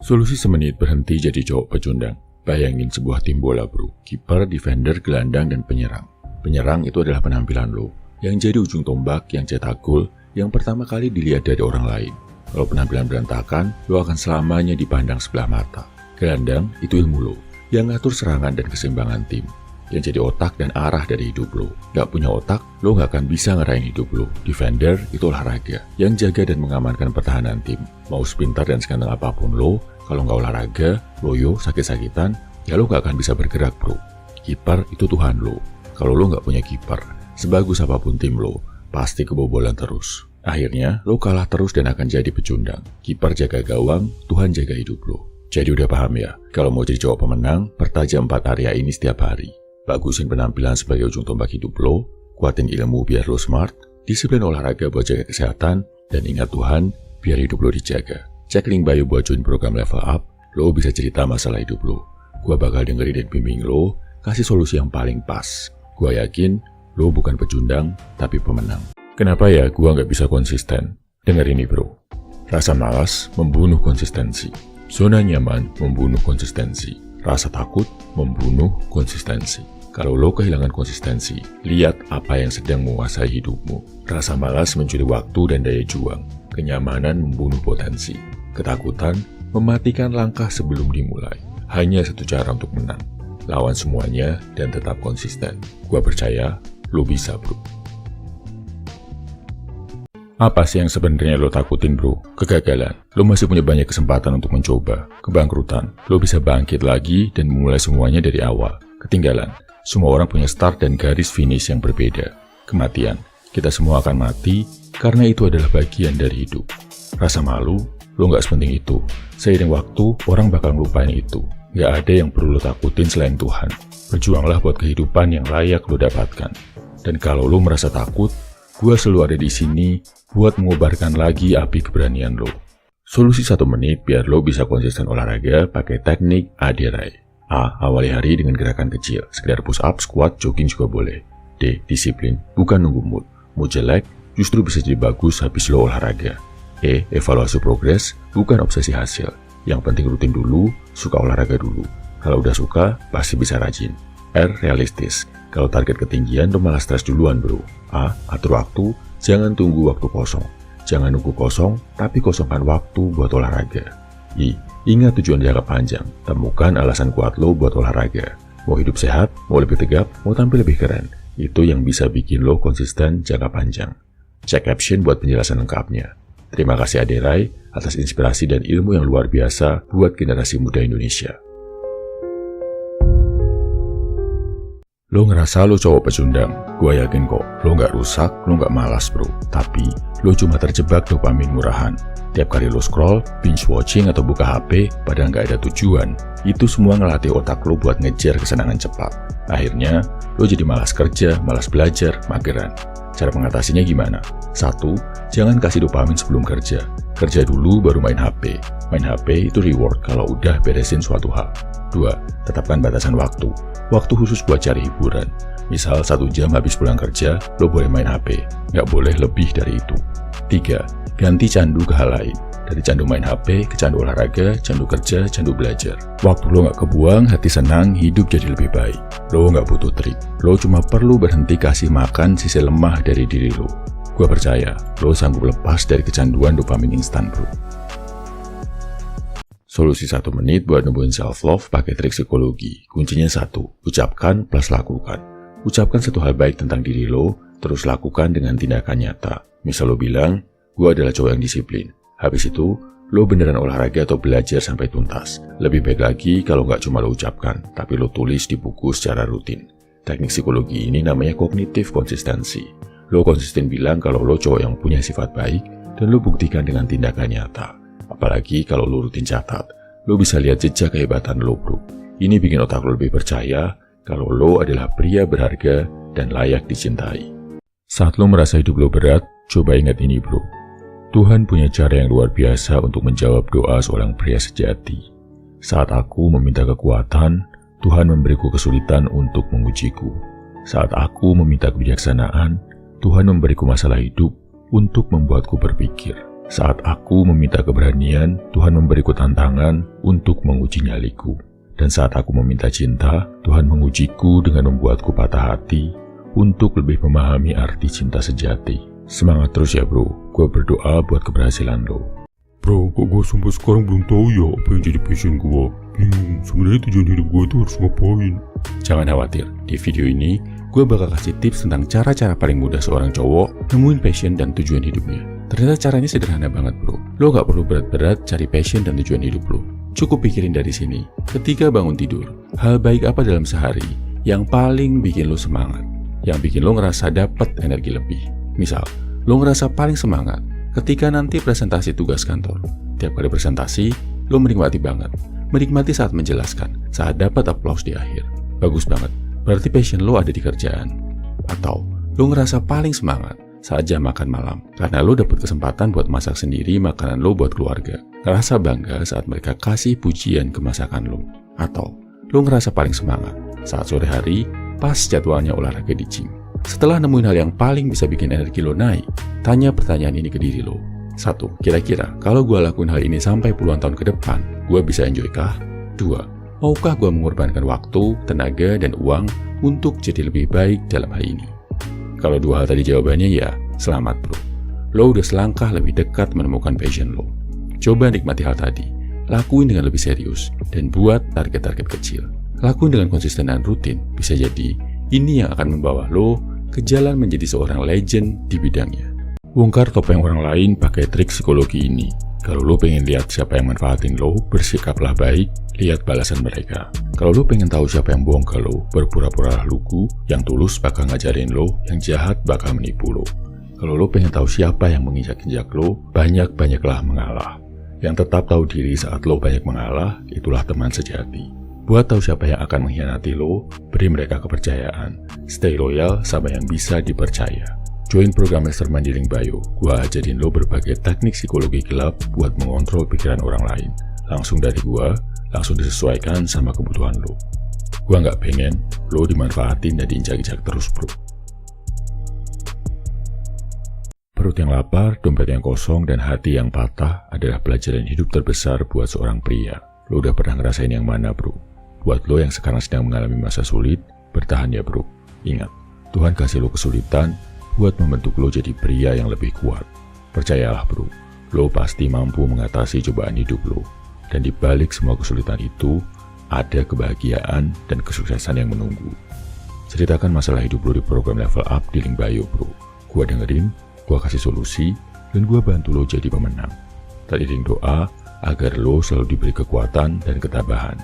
Solusi semenit berhenti jadi cowok pecundang. Bayangin sebuah tim bola bro, kiper, defender, gelandang, dan penyerang. Penyerang itu adalah penampilan lo, yang jadi ujung tombak, yang cetak gol, yang pertama kali dilihat dari orang lain. Kalau penampilan berantakan, lo akan selamanya dipandang sebelah mata. Gelandang itu ilmu lo, yang ngatur serangan dan keseimbangan tim, yang jadi otak dan arah dari hidup lo. Gak punya otak, lo gak akan bisa ngerayain hidup lo. Defender itu olahraga, yang jaga dan mengamankan pertahanan tim. Mau sepintar dan seganteng apapun lo, kalau nggak olahraga, loyo, sakit-sakitan, ya lo nggak akan bisa bergerak bro. Kiper itu Tuhan lo. Kalau lo nggak punya kiper, sebagus apapun tim lo, pasti kebobolan terus. Akhirnya, lo kalah terus dan akan jadi pecundang. Kiper jaga gawang, Tuhan jaga hidup lo. Jadi udah paham ya, kalau mau jadi cowok pemenang, pertajam 4 area ini setiap hari. Bagusin penampilan sebagai ujung tombak hidup lo, kuatin ilmu biar lo smart, disiplin olahraga buat jaga kesehatan, dan ingat Tuhan, biar hidup lo dijaga. Cek link bio buat join program Level Up, lo bisa cerita masalah hidup lo. Gua bakal dengerin dan bimbing lo, kasih solusi yang paling pas. Gua yakin, lo bukan pecundang, tapi pemenang. Kenapa ya gua nggak bisa konsisten? Dengar ini bro. Rasa malas membunuh konsistensi. Zona nyaman membunuh konsistensi. Rasa takut membunuh konsistensi. Kalau lo kehilangan konsistensi, lihat apa yang sedang menguasai hidupmu. Rasa malas mencuri waktu dan daya juang. Kenyamanan membunuh potensi. Ketakutan mematikan langkah sebelum dimulai. Hanya satu cara untuk menang. Lawan semuanya dan tetap konsisten. Gua percaya lo bisa bro. Apa sih yang sebenarnya lo takutin bro? Kegagalan. Lo masih punya banyak kesempatan untuk mencoba. Kebangkrutan. Lo bisa bangkit lagi dan memulai semuanya dari awal. Ketinggalan. Semua orang punya start dan garis finish yang berbeda. Kematian. Kita semua akan mati karena itu adalah bagian dari hidup. Rasa malu, lo gak sepenting itu. Seiring waktu, orang bakal ngelupain itu. Gak ada yang perlu lo takutin selain Tuhan. Berjuanglah buat kehidupan yang layak lo dapatkan. Dan kalau lo merasa takut, gua selalu ada di sini buat mengobarkan lagi api keberanian lo. Solusi 1 menit biar lo bisa konsisten olahraga pakai teknik Adirai. A. Awali hari dengan gerakan kecil. Sekedar push up, squat, jogging juga boleh. D. Disiplin, bukan nunggu mood. Mood jelek, justru bisa jadi bagus habis lo olahraga. E. Evaluasi progres, bukan obsesi hasil. Yang penting rutin dulu, suka olahraga dulu. Kalau udah suka, pasti bisa rajin. R. Realistis, kalau target ketinggian lo malah stres duluan bro. A. Atur waktu, jangan tunggu waktu kosong. Jangan nunggu kosong, tapi kosongkan waktu buat olahraga. I. Ingat tujuan jangka panjang, temukan alasan kuat lo buat olahraga. Mau hidup sehat, mau lebih tegap, mau tampil lebih keren. Itu yang bisa bikin lo konsisten jangka panjang. Cek caption buat penjelasan lengkapnya. Terima kasih Adirai atas inspirasi dan ilmu yang luar biasa buat generasi muda Indonesia. Lo ngerasa lo cowok pecundang, gua yakin kok, lo nggak rusak, lo nggak malas bro. Tapi, lo cuma terjebak dopamin murahan. Tiap kali lo scroll, binge watching atau buka HP, padahal nggak ada tujuan, itu semua ngelatih otak lo buat ngejar kesenangan cepat. Akhirnya, lo jadi malas kerja, malas belajar, mageran. Cara mengatasinya gimana? 1. Jangan kasih dopamin sebelum kerja. Kerja dulu baru main HP. Main HP itu reward kalau udah beresin suatu hal. 2. Tetapkan batasan waktu. Waktu khusus buat cari hiburan. Misal 1 jam habis pulang kerja, lo boleh main HP. Nggak boleh lebih dari itu. 3. Ganti candu ke hal lain. Dari candu main HP ke candu olahraga, candu kerja, candu belajar. Waktu lo nggak kebuang, hati senang, hidup jadi lebih baik. Lo nggak butuh trik. Lo cuma perlu berhenti kasih makan sisi lemah dari diri lo. Gua percaya, lo sanggup lepas dari kecanduan dopamin instan bro. Solusi 1 menit buat nemuin self-love pakai trik psikologi. Kuncinya 1, ucapkan plus lakukan. Ucapkan satu hal baik tentang diri lo, terus lakukan dengan tindakan nyata. Misal lo bilang, gua adalah cowok yang disiplin. Habis itu, lo beneran olahraga atau belajar sampai tuntas. Lebih baik lagi kalau nggak cuma lo ucapkan, tapi lo tulis di buku secara rutin. Teknik psikologi ini namanya kognitif konsistensi. Lo konsisten bilang kalau lo cowok yang punya sifat baik, dan lo buktikan dengan tindakan nyata. Apalagi kalau lo rutin catat, lo bisa lihat jejak kehebatan lo bro. Ini bikin otak lo lebih percaya kalau lo adalah pria berharga dan layak dicintai. Saat lo merasa hidup lo berat, coba ingat ini bro. Tuhan punya cara yang luar biasa untuk menjawab doa seorang pria sejati. Saat aku meminta kekuatan, Tuhan memberiku kesulitan untuk mengujiku. Saat aku meminta kebijaksanaan, Tuhan memberiku masalah hidup untuk membuatku berpikir. Saat aku meminta keberanian, Tuhan memberiku tantangan untuk menguji nyaliku. Dan saat aku meminta cinta, Tuhan mengujiku dengan membuatku patah hati untuk lebih memahami arti cinta sejati. Semangat terus ya bro, gue berdoa buat keberhasilan lo. Bro, kok gue sampai sekarang belum tahu ya apa yang jadi passion gue. Bingung, sebenarnya tujuan hidup gue itu harus ngapain. Jangan khawatir, di video ini gue bakal kasih tips tentang cara-cara paling mudah seorang cowok nemuin passion dan tujuan hidupnya. Ternyata caranya sederhana banget bro. Lo gak perlu berat-berat cari passion dan tujuan hidup lo. Cukup pikirin dari sini. Ketika bangun tidur, hal baik apa dalam sehari yang paling bikin lo semangat, yang bikin lo ngerasa dapat energi lebih. Misal, lo ngerasa paling semangat ketika nanti presentasi tugas kantor. Tiap kali presentasi, lo menikmati banget. Menikmati saat menjelaskan, saat dapat aplaus di akhir. Bagus banget, berarti passion lo ada di kerjaan. Atau, lo ngerasa paling semangat saat jam makan malam, karena lo dapet kesempatan buat masak sendiri makanan lo buat keluarga. Ngerasa bangga saat mereka kasih pujian ke masakan lo. Atau, lo ngerasa paling semangat saat sore hari pas jadwalnya olahraga di gym. Setelah nemuin hal yang paling bisa bikin energi lo naik, tanya pertanyaan ini ke diri lo. 1. Kira-kira kalau gue lakuin hal ini sampai puluhan tahun ke depan, gue bisa enjoy kah? 2. Maukah gue mengorbankan waktu, tenaga, dan uang untuk jadi lebih baik dalam hal ini? Kalau dua hal tadi jawabannya ya, selamat bro. Lo udah selangkah lebih dekat menemukan passion lo. Coba nikmati hal tadi, lakuin dengan lebih serius, dan buat target-target kecil. Lakuin dengan konsisten dan rutin, bisa jadi ini yang akan membawa lo ke jalan menjadi seorang legend di bidangnya. Bongkar topeng orang lain pakai trik psikologi ini. Kalau lo pengen lihat siapa yang manfaatin lo, bersikaplah baik, lihat balasan mereka. Kalau lo pengen tahu siapa yang bohong ke lo, berpura-pura lugu, yang tulus bakal ngajarin lo, yang jahat bakal menipu lo. Kalau lo pengen tahu siapa yang menginjak-injak lo, banyak-banyaklah mengalah. Yang tetap tahu diri saat lo banyak mengalah, itulah teman sejati. Buat tahu siapa yang akan mengkhianati lo, beri mereka kepercayaan. Stay loyal sama yang bisa dipercaya. Join program Mastermind di link bio. Gua ajarin lo berbagai teknik psikologi gelap buat mengontrol pikiran orang lain. Langsung dari gua, langsung disesuaikan sama kebutuhan lo. Gua nggak pengen lo dimanfaatin dan diinjak-injak terus bro. Perut yang lapar, dompet yang kosong, dan hati yang patah adalah pelajaran hidup terbesar buat seorang pria. Lo udah pernah ngerasain yang mana bro? Buat lo yang sekarang sedang mengalami masa sulit, bertahan ya bro. Ingat, Tuhan kasih lo kesulitan buat membentuk lo jadi pria yang lebih kuat. Percayalah bro, lo pasti mampu mengatasi cobaan hidup lo. Dan di balik semua kesulitan itu, ada kebahagiaan dan kesuksesan yang menunggu. Ceritakan masalah hidup lo di program Level Up di link bio bro. Gua dengerin, gua kasih solusi, dan gua bantu lo jadi pemenang. Dan iring doa agar lo selalu diberi kekuatan dan ketabahan.